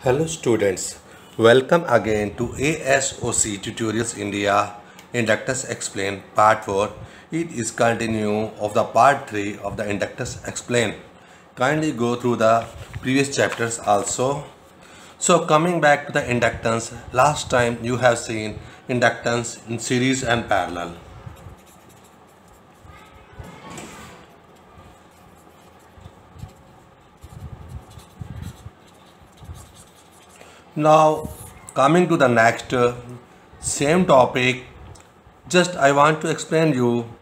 Hello students, welcome again to ASOC Tutorials India Inductors Explain Part 4. It is continue of the Part 3 of the Inductors Explain. Kindly go through the previous chapters also. So coming back to the inductance, last time you have seen inductance in series and parallel. Now coming to the next same topic, just I want to explain you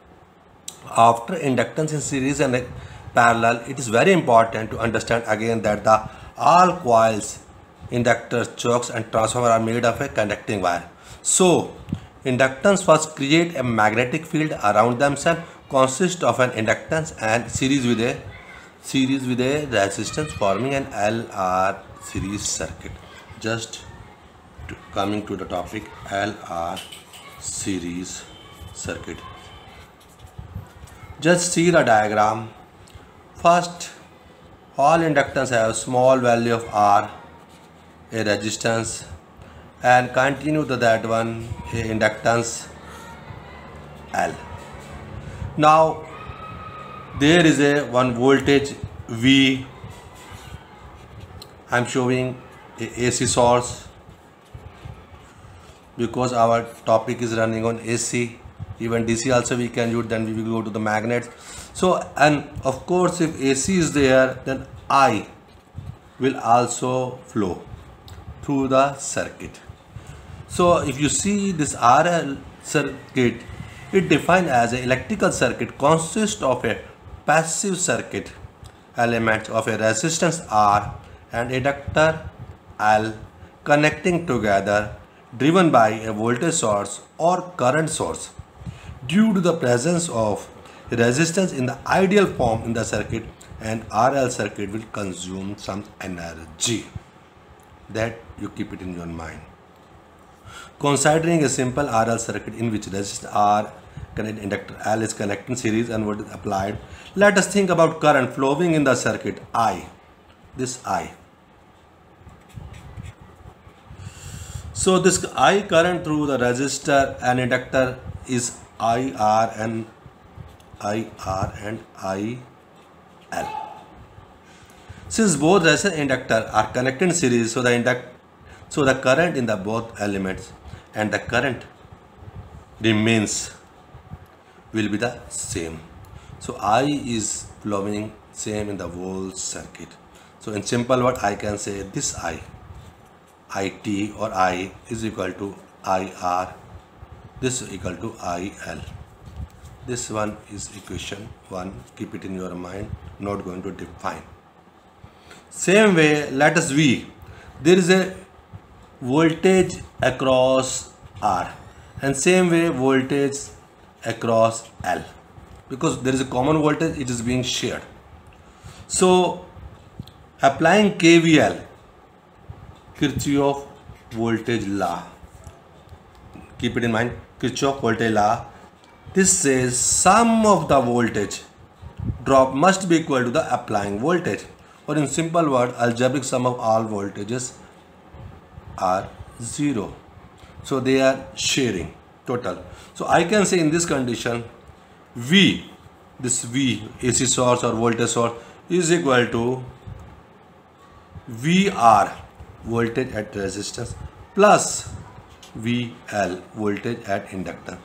after inductance in series and parallel, it is very important to understand again that the all coils, inductors, chokes and transformer are made of a conducting wire. So inductance first create a magnetic field around themselves, consist of an inductance and series with a resistance forming an LR series circuit. Just coming to the topic, LR series circuit. Just see the diagram. First, all inductance have small value of R, a resistance, and continue to that one, a inductance L. Now there is a one voltage V. I am showing a AC source because our topic is running on AC. Even DC also we can use, then we will go to the magnets. So, and of course if AC is there, then I will also flow through the circuit. So if you see this RL circuit, it defined as an electrical circuit consists of a passive circuit element of a resistance R and inductor L connecting together, driven by a voltage source or current source. Due to the presence of resistance in the ideal form in the circuit, an RL circuit will consume some energy. That you keep it in your mind. Considering a simple RL circuit in which resistance R and inductor L is connected in series and voltage applied, let us think about current flowing in the circuit I. This I. So this I current through the resistor and inductor is IR and IL. Since both resistor and inductor are connected in series, so the current in the both elements and the current remains will be the same. So I is flowing same in the whole circuit. So in simple word I can say this IT or I is equal to IR, this is equal to IL. This one is equation 1, keep it in your mind, not going to define. Same way, let us V. There is a voltage across R and same way voltage across L. Because there is a common voltage, it is being shared. So applying KVL, Kirchhoff voltage law. Keep it in mind, Kirchhoff voltage law. This says sum of the voltage drop must be equal to the applying voltage. Or in simple word, algebraic sum of all voltages are 0. So they are sharing total. So I can say in this condition, V, this V, AC source or voltage source is equal to VR, voltage at resistance, plus VL, voltage at inductor.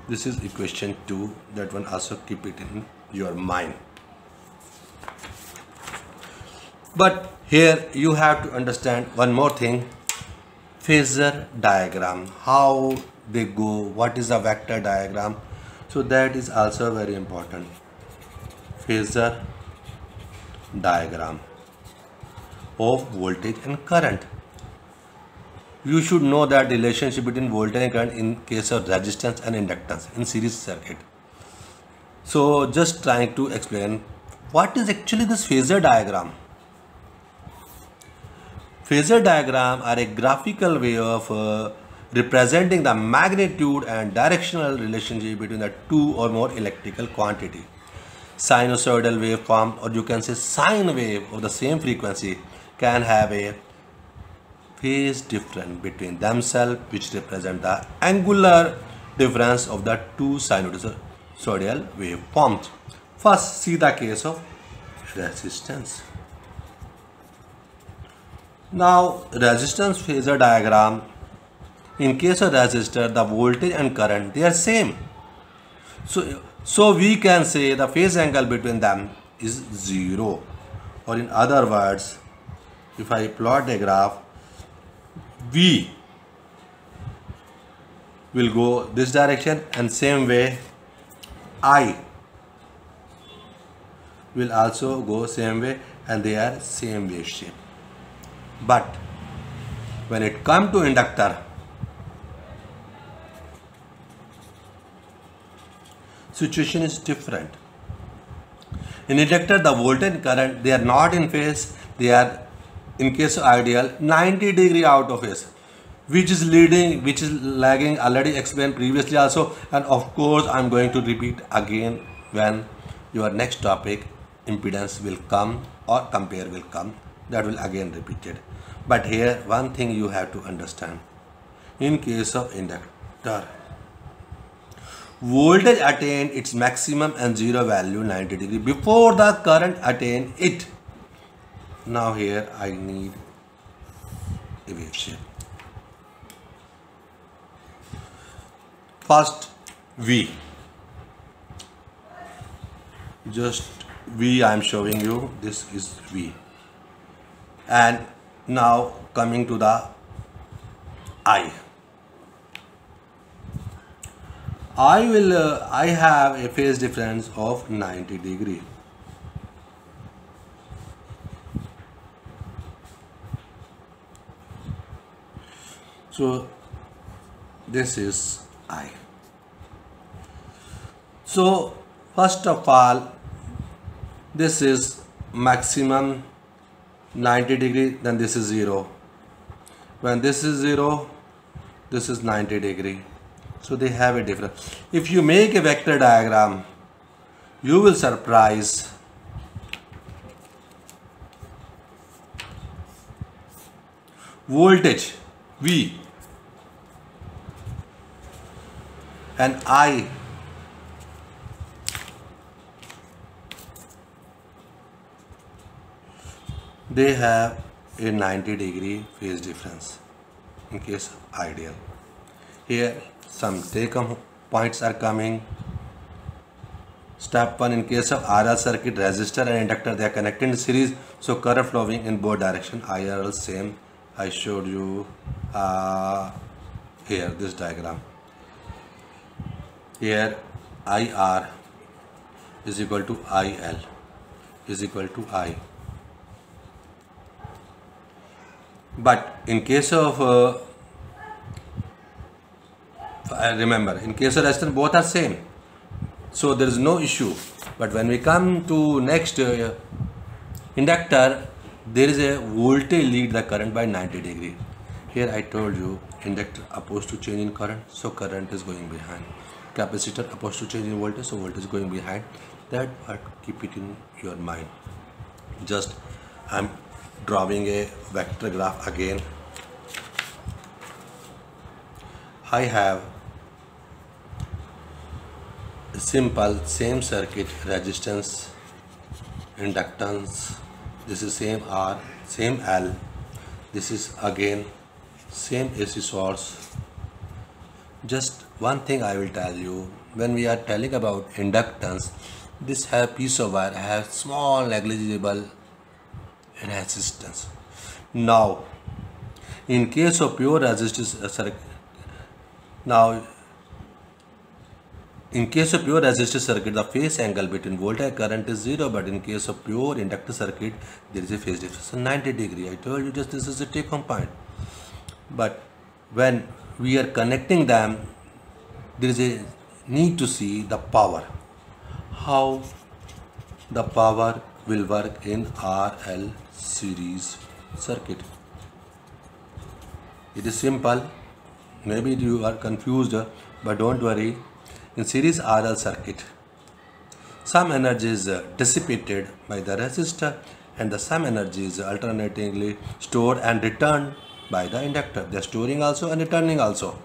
This is equation 2. That one also keep it in your mind. But here you have to understand one more thing, phasor diagram, how they go, what is the vector diagram. So that is also very important. Phasor diagram of voltage and current. You should know that relationship between voltage and current in case of resistance and inductance in series circuit. So just trying to explain what is actually this phasor diagram. Phasor diagram are a graphical way of representing the magnitude and directional relationship between the two or more electrical quantity. Sinusoidal waveform, or you can say sine wave of the same frequency, can have a phase difference between themselves, which represent the angular difference of the two sinusoidal waveforms. First, see the case of resistance. Now, resistance phasor diagram. In case of resistor, the voltage and current, they are same. So we can say the phase angle between them is 0. Or in other words, if I plot a graph, V will go this direction, and same way I will also go same way, and they are same wave shape. But when it comes to inductor, situation is different. In inductor, the voltage and current, they are not in phase. They are, in case of ideal, 90 degree out of phase, which is lagging, already explained previously also, and of course I am going to repeat again when your next topic impedance will come or compare will come, that will again repeated. But here one thing you have to understand. In case of inductor, voltage attained its maximum and zero value 90 degree before the current attained it. Now here I need a wave shape. First V, just V I am showing you, this is V. And now coming to the I have a phase difference of 90 degree. So this is I. So first of all, this is maximum 90 degree, then this is 0. When this is 0, this is 90 degree. So they have a difference. If you make a vector diagram, you will surprise voltage V and I they have a 90 degree phase difference in case of ideal. Here some take-home points are coming. Step 1, in case of RL circuit, resistor and inductor, they are connected in series, so current flowing in both direction. IRL same, I showed you here this diagram. Here IR is equal to IL is equal to I. But in case of remember, in case of resistance, both are same, so there is no issue. But when we come to next inductor, there is a voltage lead the current by 90 degree. Here I told you inductor opposed to change in current, so current is going behind. Capacitor opposed to change in voltage, so voltage is going behind. That part keep it in your mind. Just I am drawing a vector graph again. I have a simple same circuit, resistance, inductance, this is same R, same L, this is again same AC source. Just one thing I will tell you, when we are telling about inductance, this have piece of wire have small negligible resistance. Now in case of pure resistance circuit, the phase angle between voltage and current is 0, but in case of pure inductor circuit, there is a phase difference of 90 degree. I told you just this is a take-home point. But when we are connecting them, there is a need to see the power, how the power will work in RL series circuit. It is simple. Maybe you are confused, but don't worry. In series RL circuit, some energy is dissipated by the resistor and the some energy is alternatingly stored and returned by the inductor. They are storing also and returning also.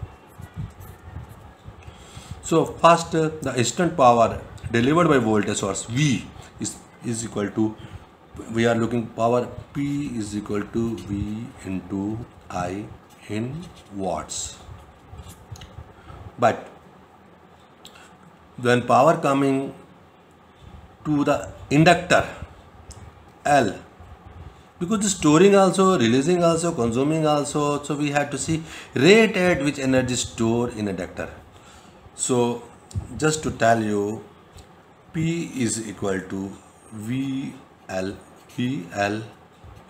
So first the instant power delivered by voltage source V is equal to, we are looking power P is equal to V into I in watts. But when power coming to the inductor L, because the storing also, releasing also, consuming also, so we have to see rate at which energy stored in inductor. So just to tell you, P is equal to VL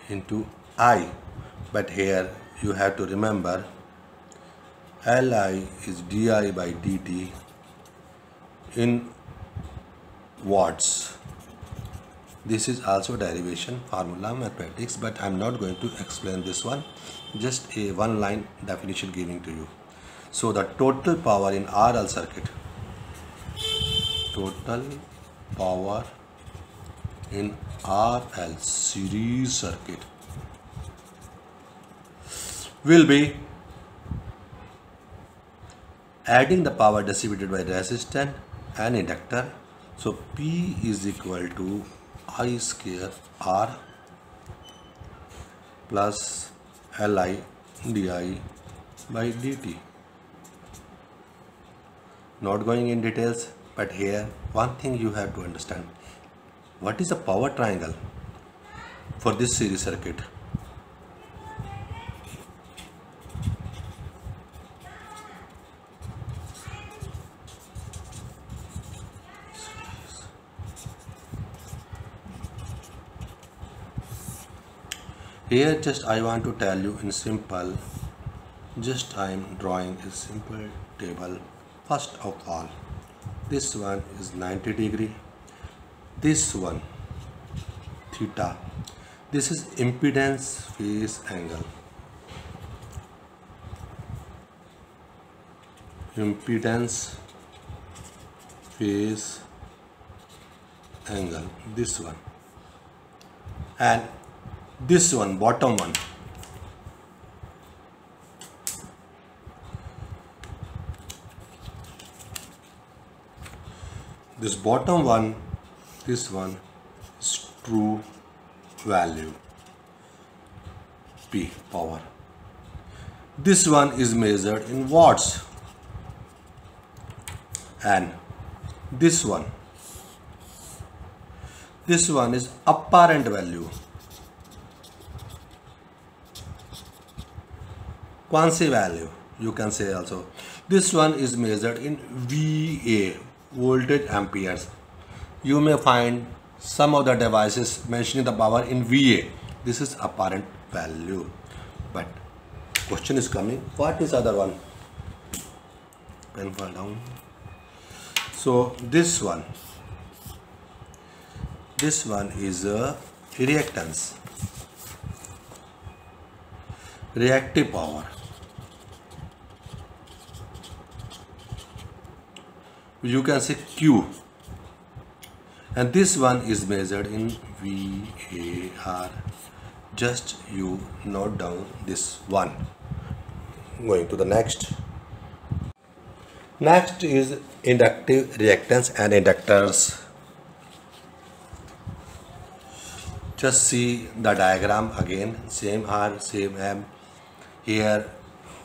into I, but here you have to remember Li is di by dt in watts. This is also derivation formula mathematics, but I am not going to explain this one, just a one line definition giving to you. So the total power in RL circuit, total power in RL series circuit will be adding the power distributed by resistor and inductor. So P is equal to I square R plus Li di by dt. Not going in details, but here one thing you have to understand. What is the power triangle for this series circuit? Here just I want to tell you in simple, just I am drawing a simple table. First of all, this one is 90 degree, this one theta, this is impedance phase angle, impedance phase angle, this one, and this one bottom one, this bottom one, this one is true value P power. This one is measured in watts, and this one is apparent value, quantity value you can say also. This one is measured in VA, voltage amperes. You may find some of the devices mentioning the power in VA. This is apparent value. But question is coming, what is other one? Pen fall down. So this one is a reactance, reactive power. You can say Q, and this one is measured in VAR. Just you note down this one. Going to the next. Next is inductive reactance and inductors. Just see the diagram again, same R, same M. Here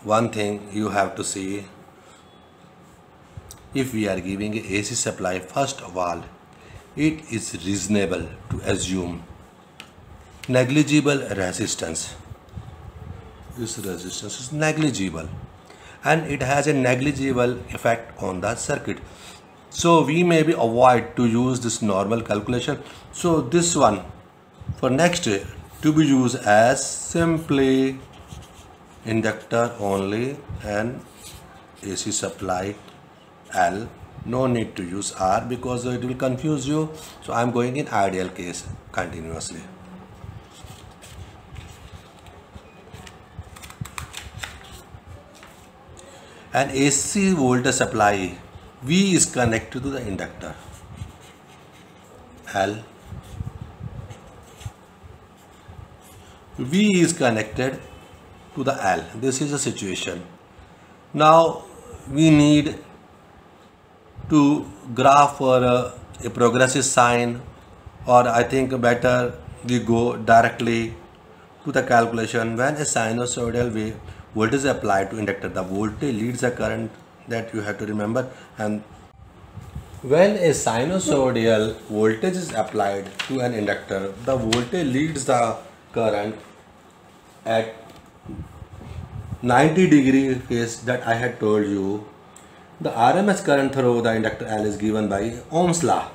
one thing you have to see, if we are giving a AC supply, first of all, it is reasonable to assume negligible resistance. This resistance is negligible and it has a negligible effect on the circuit. So we may be avoid to use this normal calculation. So this one for next to be used as simply inductor only and AC supply L. No need to use R because it will confuse you. So I am going in ideal case continuously. An AC voltage supply V is connected to the inductor L. V is connected to the L. This is the situation. Now we need to graph for a progressive sign, or I think better we go directly to the calculation. When a sinusoidal wave voltage is applied to inductor, the voltage leads the current, that you have to remember. And when a sinusoidal voltage is applied to an inductor, the voltage leads the current at 90-degree phase that I had told you. The RMS current through the inductor L is given by Ohm's law.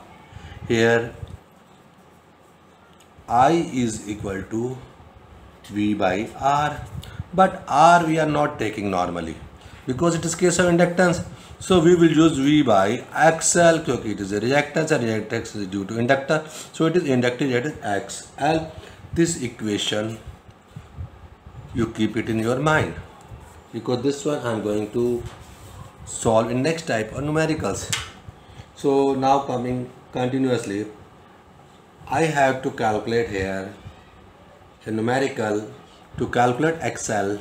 Here I is equal to V by R, but R we are not taking normally because it is case of inductance. So we will use V by XL because it is a reactance, and reactance is due to inductor. So it is inductive, that is XL. This equation you keep it in your mind, because this one I am going to solve in next type of numericals. So now coming continuously, I have to calculate here a numerical. To calculate XL,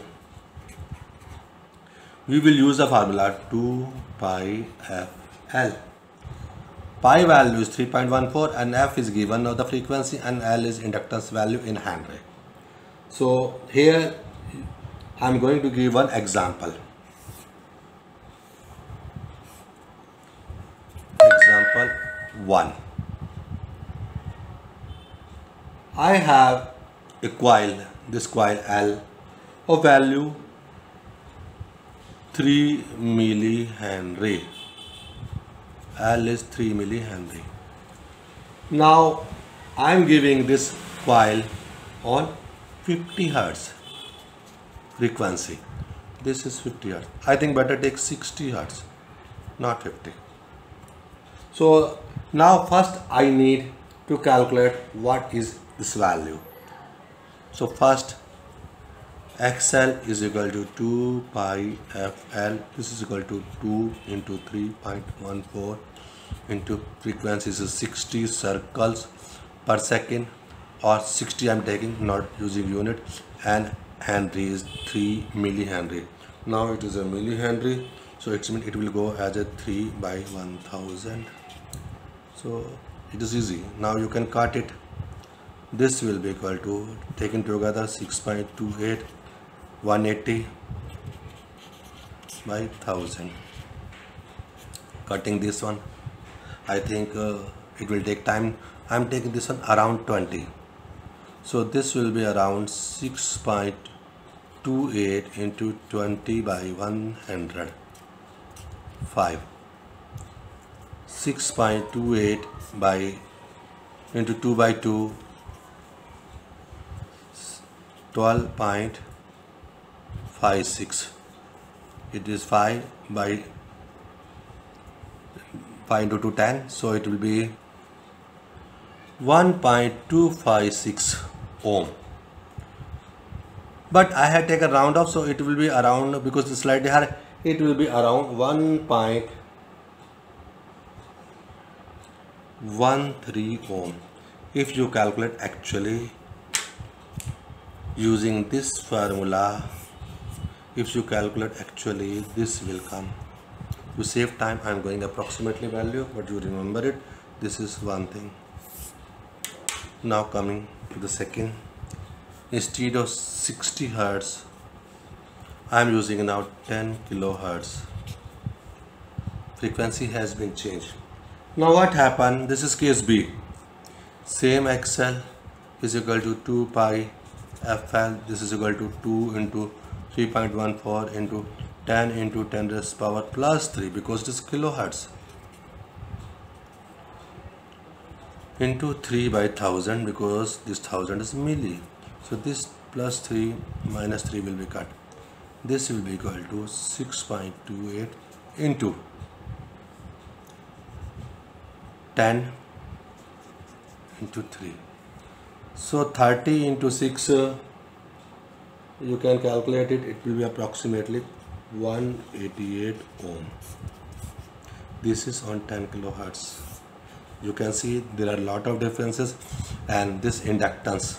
we will use the formula 2 pi FL. Pi value is 3.14 and F is given of the frequency and L is inductance value in Henry. So here I am going to give one example. Example 1. I have a coil, this coil L of value 3 millihenry. L is 3 millihenry. Now I am giving this coil on 50 Hertz frequency. This is 50 Hertz. I think better take 60 Hertz, not 50. So now first I need to calculate what is this value. So first XL is equal to 2 pi FL. This is equal to 2 into 3.14 into frequency is 60 circles per second, or 60 I am taking, not using unit, and Henry is 3 millihenry. Now it is a millihenry, so it means it will go as a 3 by 1000. So it is easy. Now you can cut it. This will be equal to, taken together, 6.28, 180 by 1000. Cutting this one, I think it will take time. I am taking this one around 20. So this will be around 6.28 into 20 by 100. 5. 6.28 by into 2 by 2, 12.56. It is 5 by 5 into 2, 10. So it will be 1.256 ohm. But I had taken round off, so it will be around, because it's slightly higher, it will be around 1.13 ohm. If you calculate actually using this formula, if you calculate actually, this will come. To save time, I am going approximately value, but you remember it. This is one thing. Now coming to the second, instead of 60 Hertz, I am using now 10 kilohertz. Frequency has been changed. Now what happened? This is case B. Same XL is equal to 2 pi FL. This is equal to 2 into 3.14 into 10 into 10 raised to power plus 3, because it is kilohertz, into 3 by 1000, because this 1000 is milli. So this plus 3 minus 3 will be cut. This will be equal to 6.28 into 10 into 3. So 30 into 6, you can calculate it. It will be approximately 188 ohm. This is on 10 kilohertz. You can see there are a lot of differences, and this inductance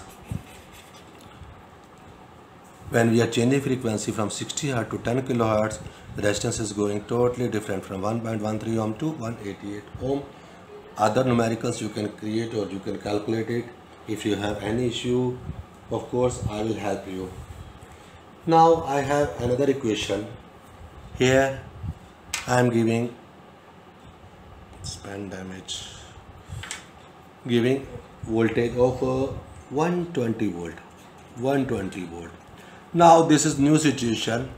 When we are changing frequency from 60 Hz to 10 kHz, the resistance is going totally different from 1.13 ohm to 188 ohm. Other numericals you can create or you can calculate it. If you have any issue, of course I will help you. Now I have another equation. Here I am giving span damage, giving voltage of 120 volt. Now this is new situation.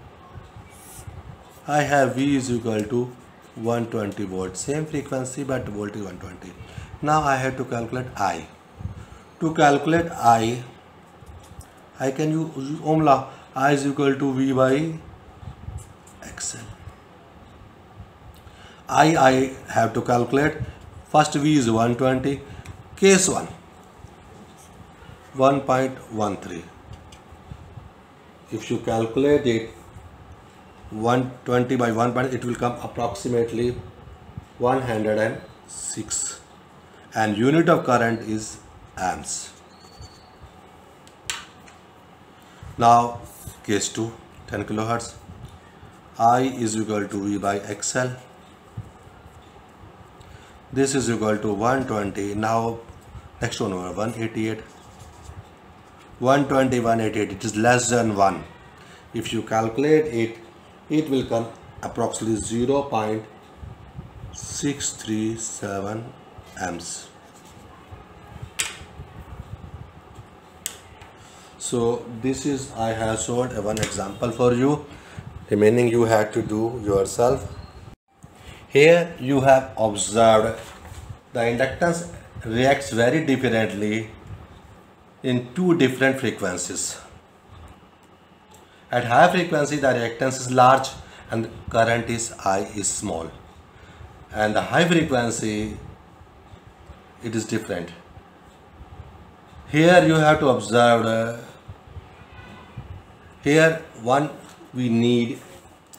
I have V is equal to 120 volt, same frequency but voltage 120. Now I have to calculate I. To calculate I can use Ohm law. I is equal to V by XL. I have to calculate. First V is 120. Case 1, 1.13. If you calculate it, 120 by 1, it will come approximately 106, and unit of current is amps. Now case 2, 10 kilohertz. I is equal to V by XL. This is equal to 120. Now next one over 188. 120, 188, it is less than 1. If you calculate it, it will come approximately 0.637 amps. So this is, I have showed one example for you. Remaining you have to do yourself. Here you have observed the inductance reacts very differently in two different frequencies. At high frequency the reactance is large and the current is I is small, and the high frequency it is different. Here you have to observe here we need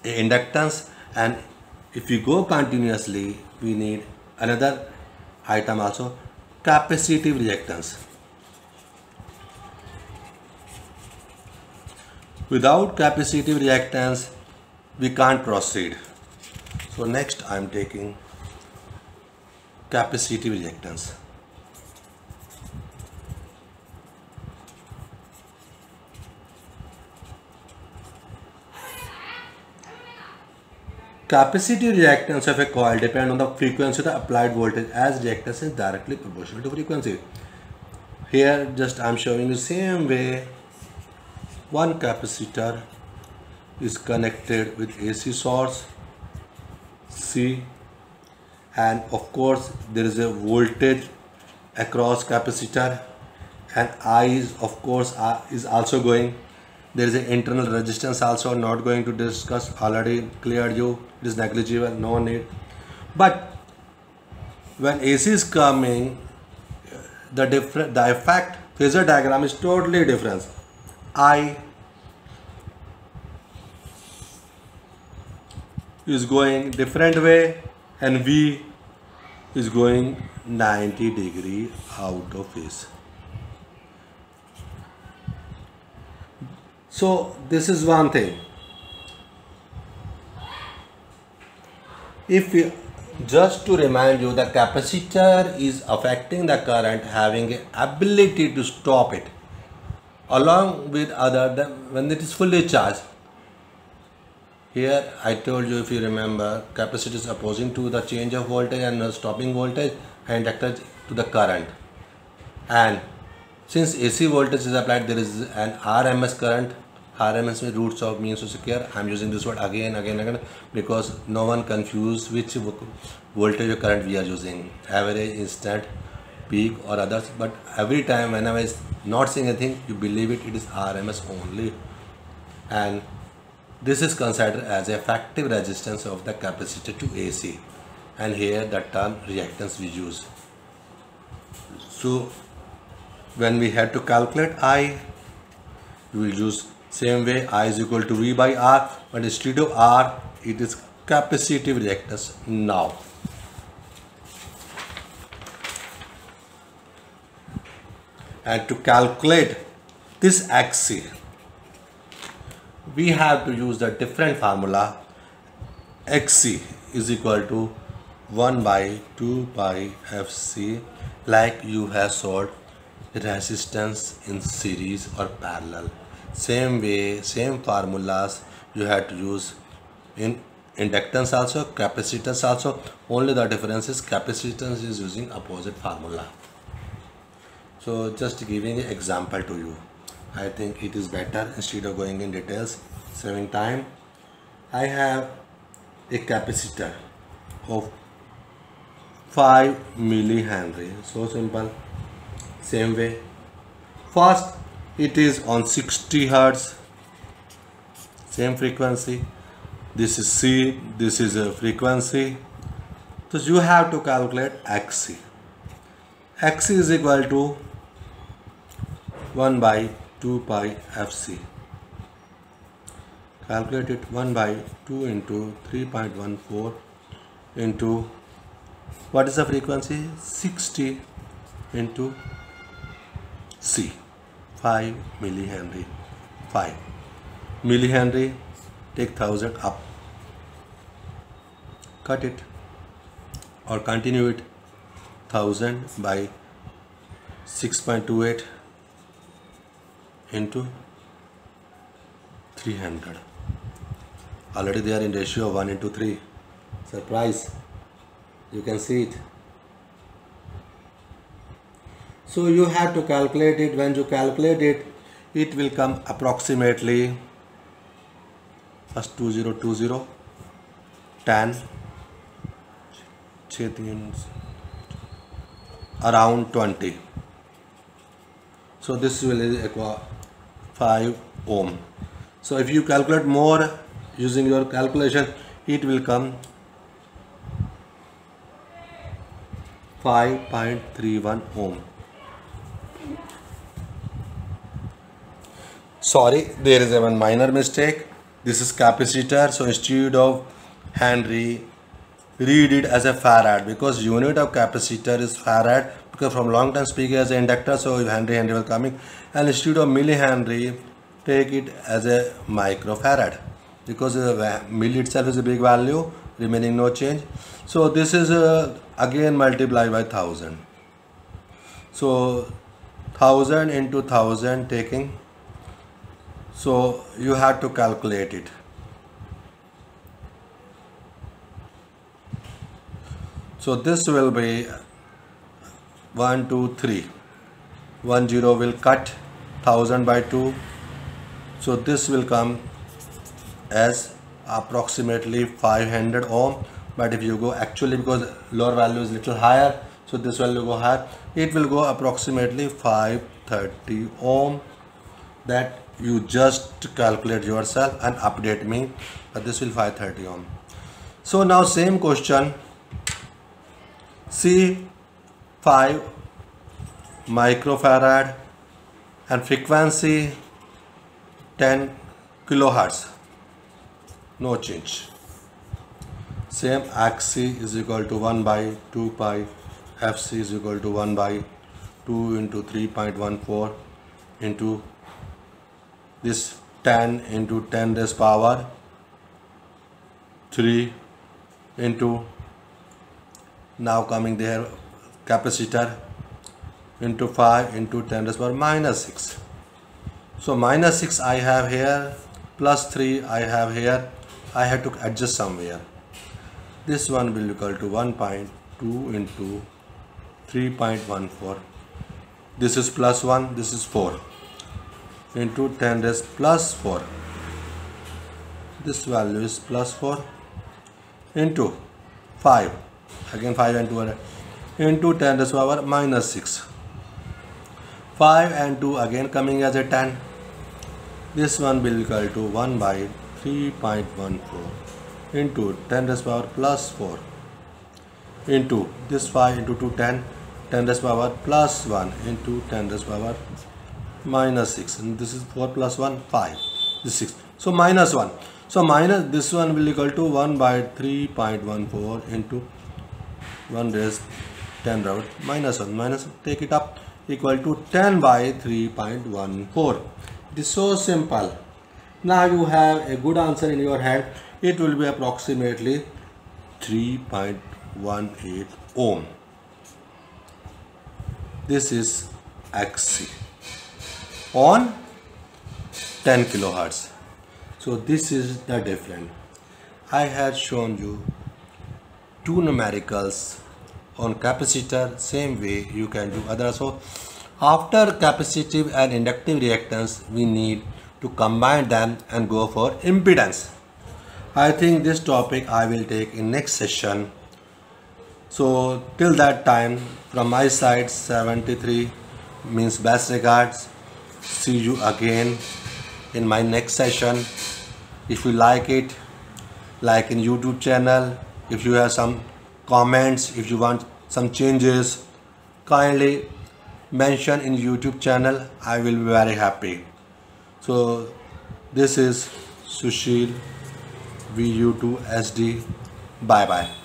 a inductance, and if you go continuously we need another item also, capacitive reactance. Without capacitive reactance we can't proceed. So next I am taking capacitive reactance. Capacitive reactance of a coil depends on the frequency of the applied voltage, as reactance is directly proportional to frequency. Here just I am showing the same way. One capacitor is connected with AC source C, and of course there is a voltage across capacitor, and I is of course is also going. There is an internal resistance also, not going to discuss, already cleared you, it is negligible, no need. But when AC is coming, the effect phasor diagram is totally different. I is going different way and V is going 90 degree out of phase. So this is one thing. If you, just to remind you, the capacitor is affecting the current, having an ability to stop it along with other when it is fully charged. Here I told you, if you remember, capacitor is opposing to the change of voltage and stopping voltage, and inductor to the current. And since AC voltage is applied, there is an RMS current. RMS means roots of means of square. I am using this word again because no one confuse which voltage or current we are using, average, instant, peak or others. But every time whenever I is not saying anything, you believe it is RMS only, and this is considered as effective resistance of the capacitor to AC, and here the term reactance we use. So when we had to calculate I, we will use same way. I is equal to V by R, but instead of R it is capacitive reactance now. And to calculate this axis, we have to use the different formula. Xc is equal to 1 by 2 pi Fc, like you have solved resistance in series or parallel. Same way, same formulas you have to use in inductance also, capacitance also. Only the difference is capacitance is using opposite formula. So just giving an example to you, I think it is better instead of going in details, saving time. I have a capacitor of 5 millihenry. So simple. Same way, first it is on 60 hertz, same frequency. This is C, this is a frequency. So you have to calculate Xc. Xc is equal to 1 by 2 pi Fc. Calculate it. 1 by 2 into 3.14 into, what is the frequency? 60 into C, 5 millihenry. 5 millihenry, take 1000 up, cut it or continue it. 1000 by 6.28 into 300. Already they are in ratio of 1:3. Surprise, you can see it. So you have to calculate it. When you calculate it, it will come approximately, first 2020, 10, around 20. So this will equal 5 ohm. So if you calculate more using your calculation, it will come 5.31 ohm. Sorry, there is a one minor mistake. This is capacitor, so instead of Henry, read it as a farad, because unit of capacitor is farad, because from long time speaking as an inductor, so Henry will coming, and instead of millihenry, take it as a microfarad, because milli itself is a big value, remaining no change. So this is again multiplied by 1000. So 1000 into 1000 taking. So you have to calculate it. So this will be 1, 2, 3. 1 0 will cut 1000 by 2. So this will come as approximately 500 ohm. But if you go actually, because lower value is little higher, so this value will go higher. It will go approximately 530 ohm. That you just calculate yourself and update me, but this will 530 ohm. So now same question, C 5 microfarad and frequency 10 kilohertz, no change. Same Xc is equal to 1 by 2 pi Fc is equal to 1 by 2 into 3.14 into this 10 into 10 raised power 3 into, now coming there, capacitor into 5 into 10 raised power minus 6. So minus 6 I have here, plus 3 I have here. I have to adjust somewhere. This one will equal to 1.2 into 3.14. This is plus 1, this is 4. Into 10 raised plus 4. This value is plus 4 into 5. Again 5 and 2 into 10 raised power minus 6. 5 and 2 again coming as a 10. This one will equal to 1 by 3.14 into 10 raised power plus 4 into this 5 into 2 10 raised power plus 1 into 10 raised power minus 6, and this is 4 plus 1 5, this 6, so minus 1. So minus this one will equal to 1 by 3.14 into 1 raised 10 round minus 1, minus take it up, equal to 10 by 3.14. It is so simple. Now you have a good answer in your head. It will be approximately 3.18 ohm. This is XC on 10 kilohertz. So this is the difference. I had shown you two numericals on capacitor. Same way you can do other. So after capacitive and inductive reactance, we need to combine them and go for impedance. I think this topic I will take in next session. So till that time, from my side, 73 means best regards. See you again in my next session. If you like it, like in YouTube channel. If you have some comments, if you want some changes, kindly mention in YouTube channel. I will be very happy. So this is Sushil VU2SD. Bye bye.